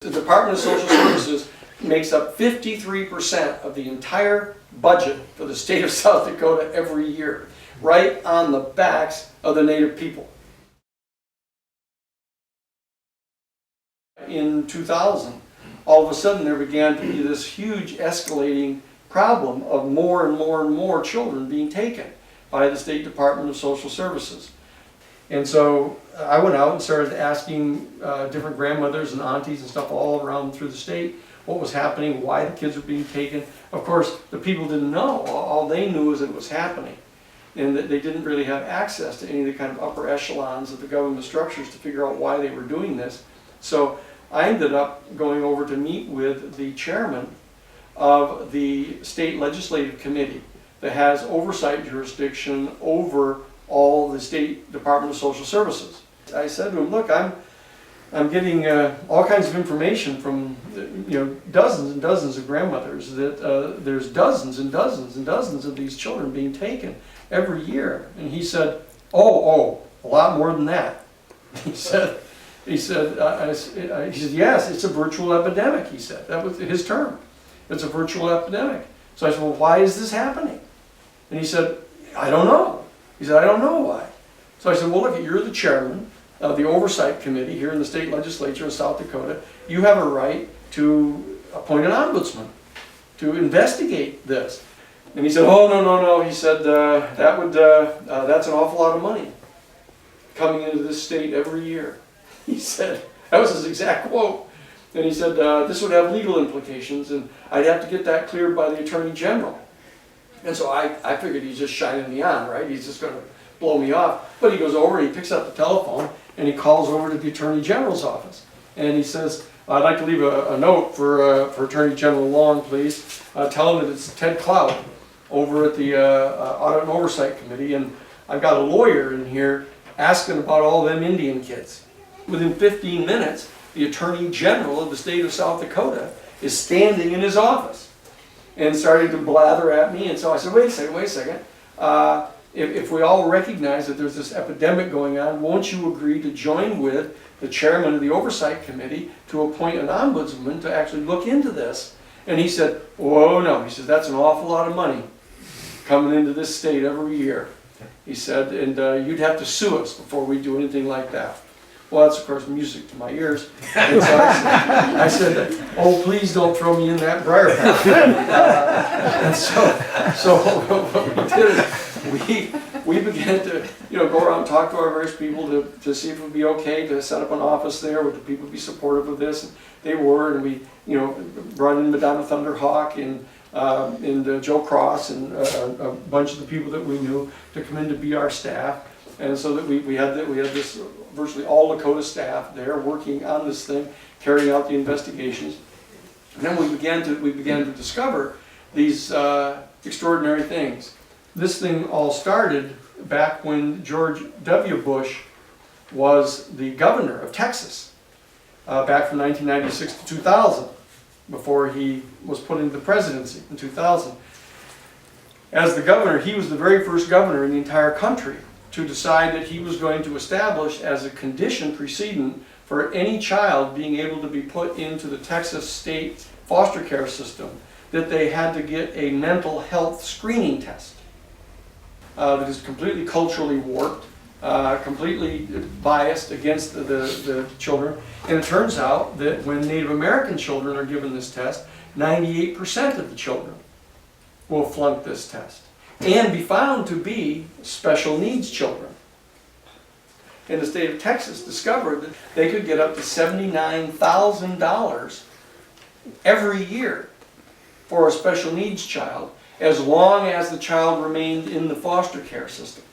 The Department of Social Services makes up 53% of the entire budget for the state of South Dakota every year, right on the backs of the Native people. In 2000, all of a sudden there began to be this huge escalating problem of more and more and more children being taken by the State Department of Social Services. And so I went out and started asking different grandmothers and aunties and stuff all around through the state what was happening, why the kids were being taken. Of course, the people didn't know. All they knew was that it was happening, and that they didn't really have access to any of the kind of upper echelons of the government structures to figure out why they were doing this. So I ended up going over to meet with the chairman of the state legislative committee that has oversight jurisdiction over all the State Department of Social Services. I said to him, look, I'm getting all kinds of information from dozens and dozens of grandmothers that there's dozens and dozens and dozens of these children being taken every year. And he said, oh, a lot more than that. He said, yes, it's a virtual epidemic, he said. That was his term. It's a virtual epidemic. So I said, well, why is this happening? And he said, I don't know. He said, I don't know why. So I said, well, look, you're the chairman of the oversight committee here in the state legislature of South Dakota. You have a right to appoint an ombudsman to investigate this. And he said, oh, no. He said, that's an awful lot of money coming into this state every year. He said, that was his exact quote. And he said, this would have legal implications, and I'd have to get that cleared by the Attorney General. And so I figured he's just shining me on, right? He's just going to blow me off. But he goes over and he picks up the telephone and he calls over to the Attorney General's office. And he says, I'd like to leave a note for Attorney General Long, please. Tell him that it's Ted Cloud over at the Audit and Oversight Committee. And I've got a lawyer in here asking about all them Indian kids. Within 15 minutes, the Attorney General of the state of South Dakota is standing in his office and starting to blather at me. And so I said, wait a second. If we all recognize that there's this epidemic going on, won't you agree to join with the chairman of the Oversight Committee to appoint an ombudsman to actually look into this? And he said, oh no. He says, that's an awful lot of money coming into this state every year. He said, and you'd have to sue us before we do anything like that. Well, that's, of course, music to my ears. And so I said, oh, please don't throw me in that briar patch. And so what we did is we began to go around and talk to our various people to see if it would be okay to set up an office there. Would the people be supportive of this? And they were, and we brought in Madonna Thunderhawk and Joe Cross and a bunch of the people that we knew to come in to be our staff. And so that we had this virtually all Dakota staff there working on this thing, carrying out the investigations. And then we began to discover these extraordinary things. This thing all started back when George W. Bush was the governor of Texas, back from 1996 to 2000, before he was put into the presidency in 2000. As the governor, he was the very first governor in the entire country to decide that he was going to establish as a condition precedent for any child being able to be put into the Texas state foster care system that they had to get a mental health screening test that is completely culturally warped, completely biased against the children. And it turns out that when Native American children are given this test, 98% of the children will flunk this test and be found to be special needs children. And the state of Texas discovered that they could get up to $79,000 every year for a special needs child, as long as the child remained in the foster care system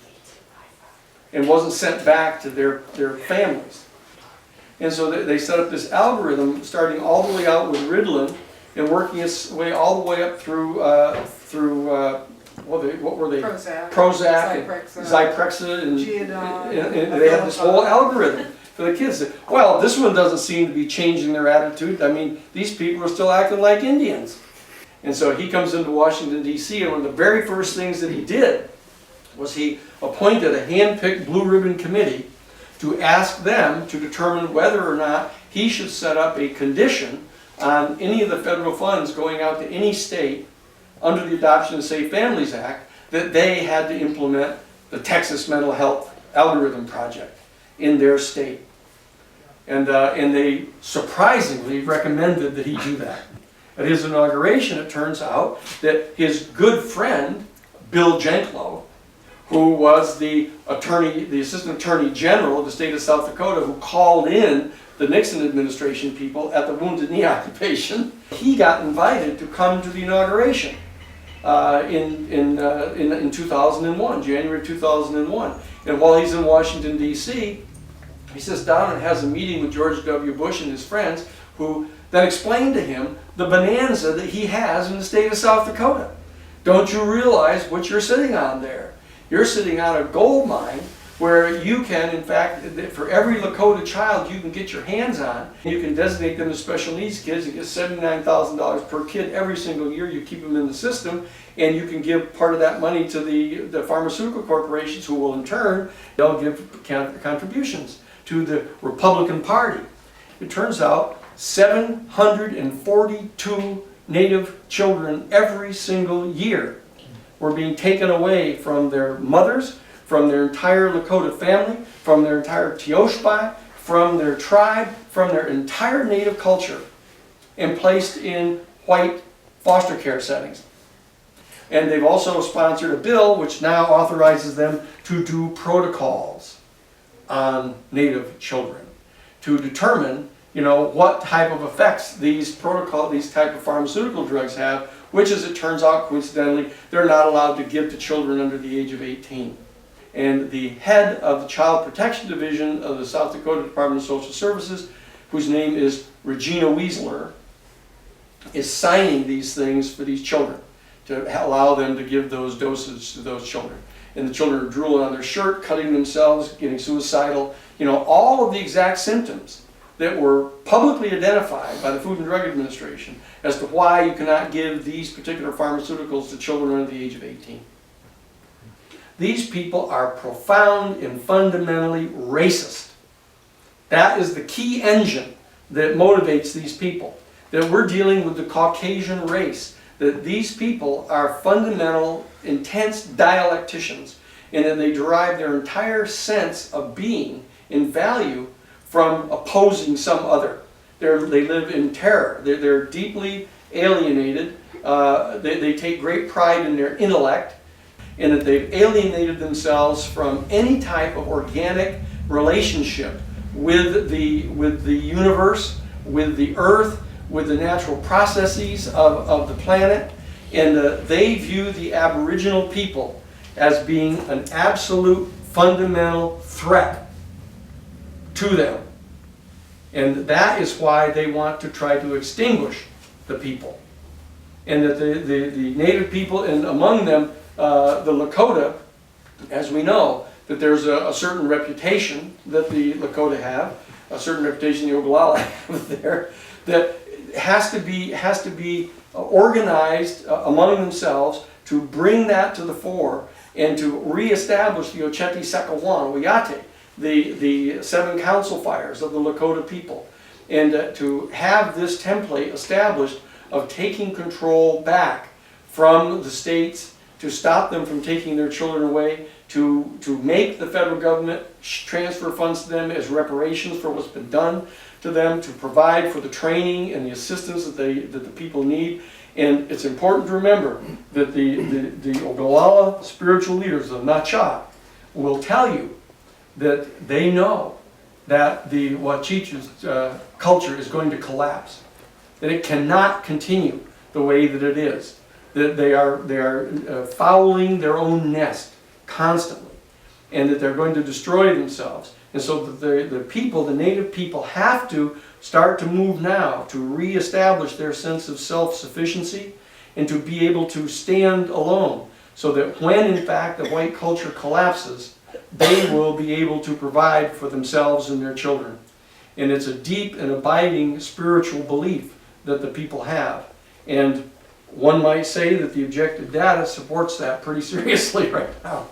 and wasn't sent back to their families. And so they set up this algorithm starting all the way out with Ritalin and working its way all the way up through what were they? Prozac and Zyprexa, and they had this whole algorithm for the kids. Well, this one doesn't seem to be changing their attitude. I mean, these people are still acting like Indians. And so he comes into Washington, D.C., and one of the very first things that he did was he appointed a hand-picked blue ribbon committee to ask them to determine whether or not he should set up a condition on any of the federal funds going out to any state under the Adoption and Safe Families Act that they had to implement the Texas Mental Health Algorithm Project in their state. And they surprisingly recommended that he do that. At his inauguration, it turns out that his good friend, Bill Jenklow, who was the Assistant Attorney General of the state of South Dakota, who called in the Nixon administration people at the Wounded Knee occupation, he got invited to come to the inauguration in 2001, January 2001. And while he's in Washington, D.C., he sits down and has a meeting with George W. Bush and his friends, who then explained to him the bonanza that he has in the state of South Dakota. Don't you realize what you're sitting on there? You're sitting on a gold mine where you can, in fact, for every Lakota child you can get your hands on, you can designate them as special needs kids and get $79,000 per kid every single year. You keep them in the system, and you can give part of that money to the pharmaceutical corporations, who will in turn, they'll give contributions to the Republican Party. It turns out 742 Native children every single year were being taken away from their mothers, from their entire Lakota family, from their entire Tioshbai, from their tribe, from their entire native culture, and placed in white foster care settings. And they've also sponsored a bill which now authorizes them to do protocols on Native children to determine, what type of effects these type of pharmaceutical drugs have, which, as it turns out, coincidentally, they're not allowed to give to children under the age of 18. And the head of the Child Protection Division of the South Dakota Department of Social Services, whose name is Regina Weisler, is signing these things for these children to allow them to give those doses to those children. And the children are drooling on their shirt, cutting themselves, getting suicidal, all of the exact symptoms that were publicly identified by the Food and Drug Administration as to why you cannot give these particular pharmaceuticals to children under the age of 18. These people are profound and fundamentally racist. That is the key engine that motivates these people. That we're dealing with the Caucasian race. That these people are fundamental, intense dialecticians, and that they derive their entire sense of being and value from opposing some other. They live in terror. They're deeply alienated. They take great pride in their intellect, and that they've alienated themselves from any type of organic relationship with the universe, with the earth, with the natural processes of the planet, and they view the Aboriginal people as being an absolute fundamental threat to them. And that is why they want to try to extinguish the people. And that the Native people, and among them the Lakota, as we know, that there's a certain reputation that the Lakota have, a certain reputation the Oglala have there, that has to be organized among themselves to bring that to the fore and to reestablish the Ocheti Sekawan, Oyate, the 7 council fires of the Lakota people, and to have this template established of taking control back from the states, to stop them from taking their children away, to make the federal government transfer funds to them as reparations for what's been done to them, to provide for the training and the assistance that the people need. And it's important to remember that the Oglala spiritual leaders of Nacha will tell you that they know that the Wachich's culture is going to collapse, that it cannot continue the way that it is, that they are fouling their own nest constantly, and that they're going to destroy themselves. And so the people, the Native people, have to start to move now to reestablish their sense of self-sufficiency and to be able to stand alone, so that when in fact the white culture collapses, they will be able to provide for themselves and their children. And it's a deep and abiding spiritual belief that the people have. And one might say that the objective data supports that pretty seriously right now.